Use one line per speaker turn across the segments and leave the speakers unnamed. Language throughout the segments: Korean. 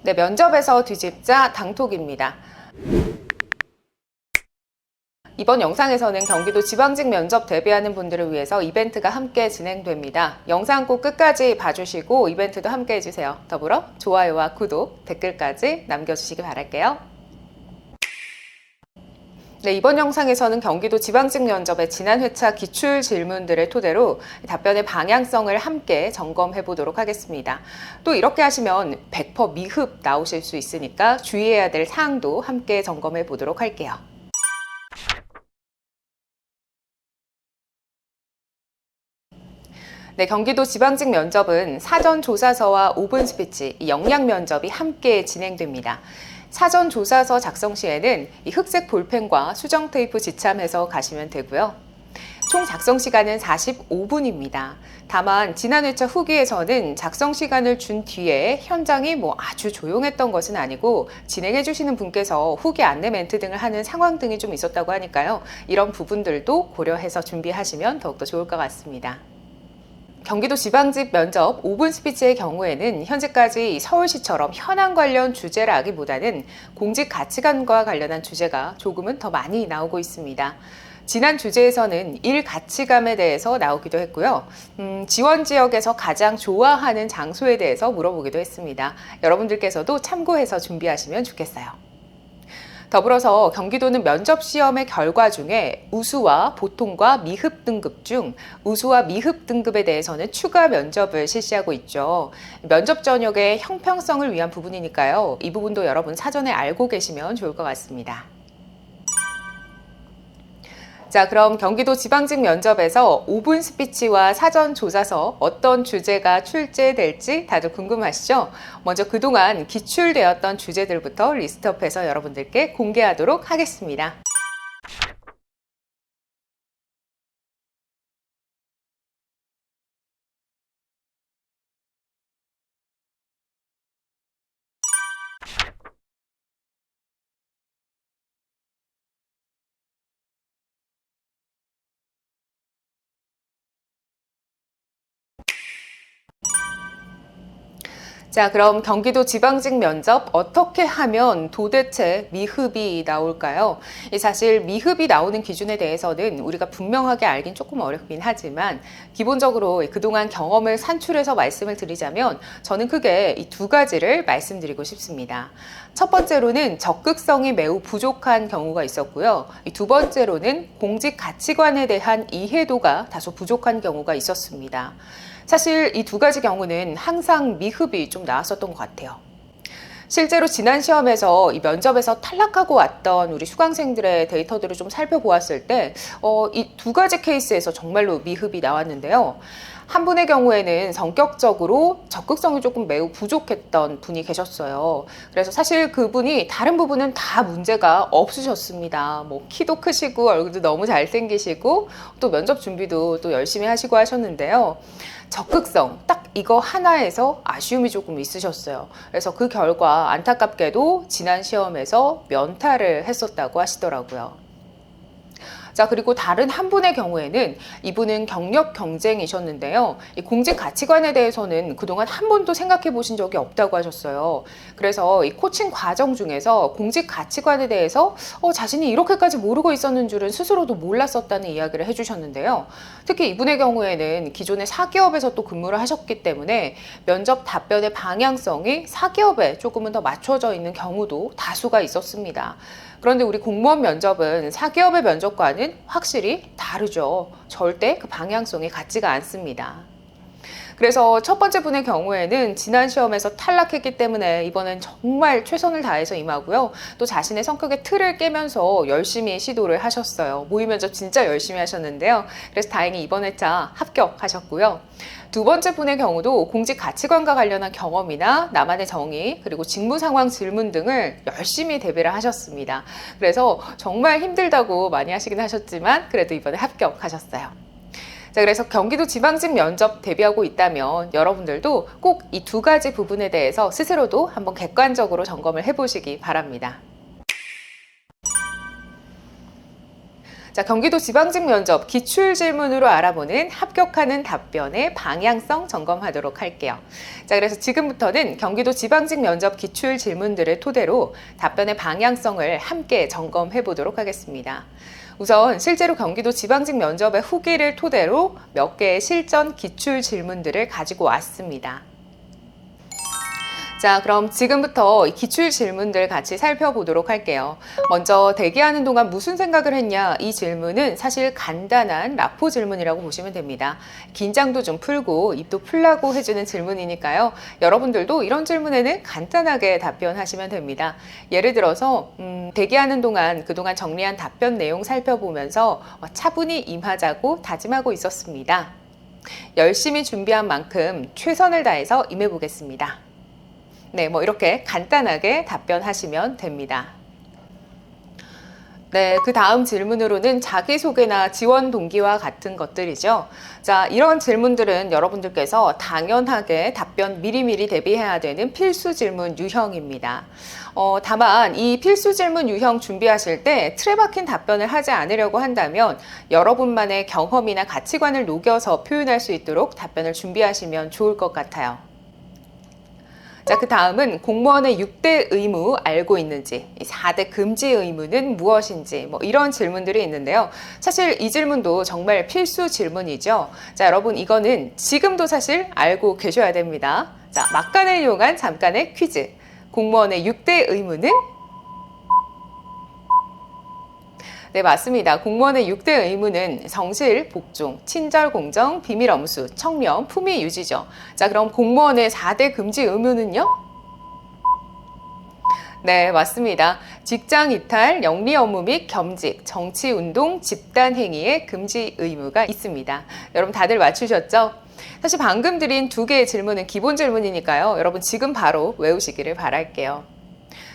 네, 면접에서 뒤집자 당톡입니다. 이번 영상에서는 경기도 지방직 면접 대비하는 분들을 위해서 이벤트가 함께 진행됩니다. 영상 꼭 끝까지 봐주시고 이벤트도 함께 해주세요. 더불어 좋아요와 구독, 댓글까지 남겨주시기 바랄게요. 네, 이번 영상에서는 경기도 지방직 면접의 지난 회차 기출 질문들을 토대로 답변의 방향성을 함께 점검해 보도록 하겠습니다. 또 이렇게 하시면 100% 미흡 나오실 수 있으니까 주의해야 될 사항도 함께 점검해 보도록 할게요. 네, 경기도 지방직 면접은 사전 조사서와 5분 스피치, 역량 면접이 함께 진행됩니다. 사전 조사서 작성 시에는 이 흑색 볼펜과 수정 테이프 지참해서 가시면 되고요. 총 작성 시간은 45분입니다. 다만 지난 회차 후기에서는 작성 시간을 준 뒤에 현장이 아주 조용했던 것은 아니고 진행해 주시는 분께서 후기 안내 멘트 등을 하는 상황 등이 좀 있었다고 하니까요. 이런 부분들도 고려해서 준비하시면 더욱더 좋을 것 같습니다. 경기도 지방직 면접 5분 스피치의 경우에는 현재까지 서울시처럼 현안 관련 주제라기보다는 공직 가치관과 관련한 주제가 조금은 더 많이 나오고 있습니다. 지난 주제에서는 일 가치감에 대해서 나오기도 했고요. 지원 지역에서 가장 좋아하는 장소에 대해서 물어보기도 했습니다. 여러분들께서도 참고해서 준비하시면 좋겠어요. 더불어서 경기도는 면접시험의 결과 중에 우수와 보통과 미흡 등급 중 우수와 미흡 등급에 대해서는 추가 면접을 실시하고 있죠. 면접 전역의 형평성을 위한 부분이니까요. 이 부분도 여러분 사전에 알고 계시면 좋을 것 같습니다. 자, 그럼 경기도 지방직 면접에서 5분 스피치와 사전 조사서 어떤 주제가 출제될지 다들 궁금하시죠? 먼저 그동안 기출되었던 주제들부터 리스트업해서 여러분들께 공개하도록 하겠습니다. 자, 그럼 경기도 지방직 면접 어떻게 하면 도대체 미흡이 나올까요? 사실 미흡이 나오는 기준에 대해서는 우리가 분명하게 알긴 조금 어렵긴 하지만 기본적으로 그동안 경험을 산출해서 말씀을 드리자면 저는 크게 이 두 가지를 말씀드리고 싶습니다. 첫 번째로는 적극성이 매우 부족한 경우가 있었고요. 두 번째로는 공직 가치관에 대한 이해도가 다소 부족한 경우가 있었습니다. 사실 이 두 가지 경우는 항상 미흡이 좀 나왔었던 것 같아요. 실제로 지난 시험에서 이 면접에서 탈락하고 왔던 우리 수강생들의 데이터들을 좀 살펴보았을 때, 이 두 가지 케이스에서 정말로 미흡이 나왔는데요. 한 분의 경우에는 성격적으로 적극성이 조금 매우 부족했던 분이 계셨어요. 그래서 사실 그분이 다른 부분은 다 문제가 없으셨습니다. 키도 크시고 얼굴도 너무 잘생기시고 또 면접 준비도 또 열심히 하시고 하셨는데요. 적극성, 딱 이거 하나에서 아쉬움이 조금 있으셨어요. 그래서 그 결과 안타깝게도 지난 시험에서 면탈을 했었다고 하시더라고요. 자, 그리고 다른 한 분의 경우에는 이분은 경력 경쟁이셨는데요. 이 공직 가치관에 대해서는 그동안 한 번도 생각해 보신 적이 없다고 하셨어요. 그래서 이 코칭 과정 중에서 공직 가치관에 대해서 자신이 이렇게까지 모르고 있었는 줄은 스스로도 몰랐었다는 이야기를 해주셨는데요. 특히 이분의 경우에는 기존의 사기업에서 또 근무를 하셨기 때문에 면접 답변의 방향성이 사기업에 조금은 더 맞춰져 있는 경우도 다수가 있었습니다. 그런데 우리 공무원 면접은 사기업의 면접과는 확실히 다르죠. 절대 그 방향성이 같지가 않습니다. 그래서 첫 번째 분의 경우에는 지난 시험에서 탈락했기 때문에 이번엔 정말 최선을 다해서 임하고요. 또 자신의 성격의 틀을 깨면서 열심히 시도를 하셨어요. 모의 면접 진짜 열심히 하셨는데요. 그래서 다행히 이번 회차 합격하셨고요. 두 번째 분의 경우도 공직 가치관과 관련한 경험이나 나만의 정의 그리고 직무 상황 질문 등을 열심히 대비를 하셨습니다. 그래서 정말 힘들다고 많이 하시긴 하셨지만 그래도 이번에 합격하셨어요. 자, 그래서 경기도 지방직 면접 대비하고 있다면 여러분들도 꼭 이 두 가지 부분에 대해서 스스로도 한번 객관적으로 점검을 해보시기 바랍니다. 자, 경기도 지방직 면접 기출 질문으로 알아보는 합격하는 답변의 방향성 점검하도록 할게요. 자, 그래서 지금부터는 경기도 지방직 면접 기출 질문들을 토대로 답변의 방향성을 함께 점검해 보도록 하겠습니다. 우선 실제로 경기도 지방직 면접의 후기를 토대로 몇 개의 실전 기출 질문들을 가지고 왔습니다. 자, 그럼 지금부터 기출 질문들 같이 살펴보도록 할게요. 먼저 대기하는 동안 무슨 생각을 했냐? 이 질문은 사실 간단한 라포 질문이라고 보시면 됩니다. 긴장도 좀 풀고 입도 풀라고 해주는 질문이니까요. 여러분들도 이런 질문에는 간단하게 답변하시면 됩니다. 예를 들어서 대기하는 동안 그동안 정리한 답변 내용 살펴보면서 차분히 임하자고 다짐하고 있었습니다. 열심히 준비한 만큼 최선을 다해서 임해보겠습니다. 네, 이렇게 간단하게 답변하시면 됩니다. 네, 그 다음 질문으로는 자기소개나 지원 동기와 같은 것들이죠. 자, 이런 질문들은 여러분들께서 당연하게 답변 미리미리 대비해야 되는 필수 질문 유형입니다. 다만 이 필수 질문 유형 준비하실 때 틀에 박힌 답변을 하지 않으려고 한다면 여러분만의 경험이나 가치관을 녹여서 표현할 수 있도록 답변을 준비하시면 좋을 것 같아요. 자, 그 다음은 공무원의 6대 의무 알고 있는지, 4대 금지 의무는 무엇인지, 이런 질문들이 있는데요. 사실 이 질문도 정말 필수 질문이죠. 자, 여러분 이거는 지금도 사실 알고 계셔야 됩니다. 자, 막간을 이용한 잠깐의 퀴즈. 공무원의 6대 의무는? 네, 맞습니다. 공무원의 6대 의무는 성실, 복종, 친절, 공정, 비밀 엄수, 청렴, 품위 유지죠. 자, 그럼 공무원의 4대 금지 의무는요? 네, 맞습니다. 직장 이탈, 영리 업무 및 겸직, 정치 운동, 집단 행위의 금지 의무가 있습니다. 여러분 다들 맞추셨죠? 사실 방금 드린 2개의 질문은 기본 질문이니까요. 여러분 지금 바로 외우시기를 바랄게요.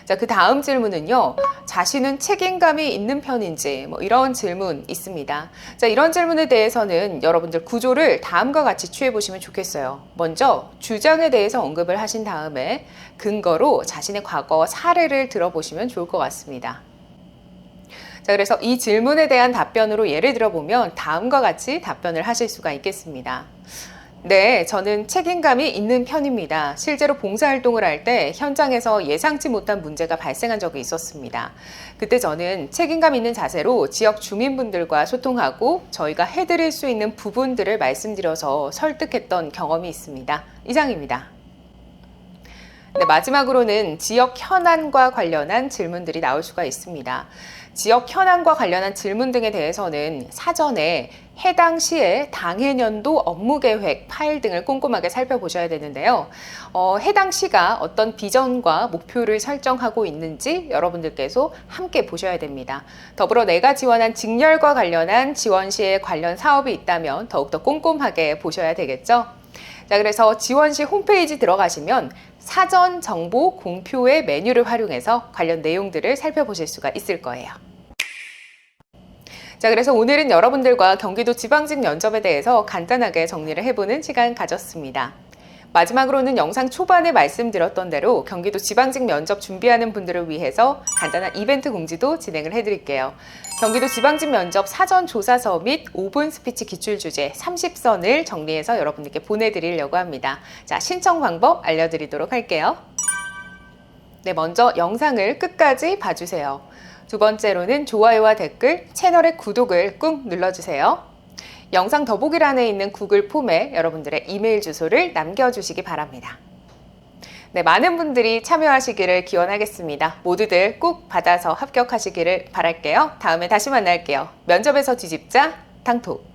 자, 그 다음 질문은요. 자신은 책임감이 있는 편인지 이런 질문 있습니다. 자, 이런 질문에 대해서는 여러분들 구조를 다음과 같이 취해 보시면 좋겠어요. 먼저 주장에 대해서 언급을 하신 다음에 근거로 자신의 과거 사례를 들어보시면 좋을 것 같습니다. 자, 그래서 이 질문에 대한 답변으로 예를 들어보면 다음과 같이 답변을 하실 수가 있겠습니다. 네, 저는 책임감이 있는 편입니다. 실제로 봉사활동을 할 때 현장에서 예상치 못한 문제가 발생한 적이 있었습니다. 그때 저는 책임감 있는 자세로 지역 주민분들과 소통하고 저희가 해드릴 수 있는 부분들을 말씀드려서 설득했던 경험이 있습니다. 이상입니다. 네, 마지막으로는 지역 현안과 관련한 질문들이 나올 수가 있습니다. 지역 현안과 관련한 질문 등에 대해서는 사전에 해당 시의 당해년도 업무계획 파일 등을 꼼꼼하게 살펴보셔야 되는데요. 해당 시가 어떤 비전과 목표를 설정하고 있는지 여러분들께서 함께 보셔야 됩니다. 더불어 내가 지원한 직렬과 관련한 지원 시에 관련 사업이 있다면 더욱더 꼼꼼하게 보셔야 되겠죠. 자, 그래서 지원시 홈페이지 들어가시면 사전 정보 공표의 메뉴를 활용해서 관련 내용들을 살펴보실 수가 있을 거예요. 자, 그래서 오늘은 여러분들과 경기도 지방직 면접에 대해서 간단하게 정리를 해보는 시간 가졌습니다. 마지막으로는 영상 초반에 말씀드렸던 대로 경기도 지방직 면접 준비하는 분들을 위해서 간단한 이벤트 공지도 진행을 해드릴게요. 경기도 지방직 면접 사전 조사서 및 5분 스피치 기출 주제 30선을 정리해서 여러분들께 보내드리려고 합니다. 자, 신청 방법 알려드리도록 할게요. 네, 먼저 영상을 끝까지 봐주세요. 두 번째로는 좋아요와 댓글, 채널의 구독을 꾹 눌러주세요. 영상 더보기란에 있는 구글 폼에 여러분들의 이메일 주소를 남겨주시기 바랍니다. 네, 많은 분들이 참여하시기를 기원하겠습니다. 모두들 꼭 받아서 합격하시기를 바랄게요. 다음에 다시 만날게요. 면접에서 뒤집자, 당톡.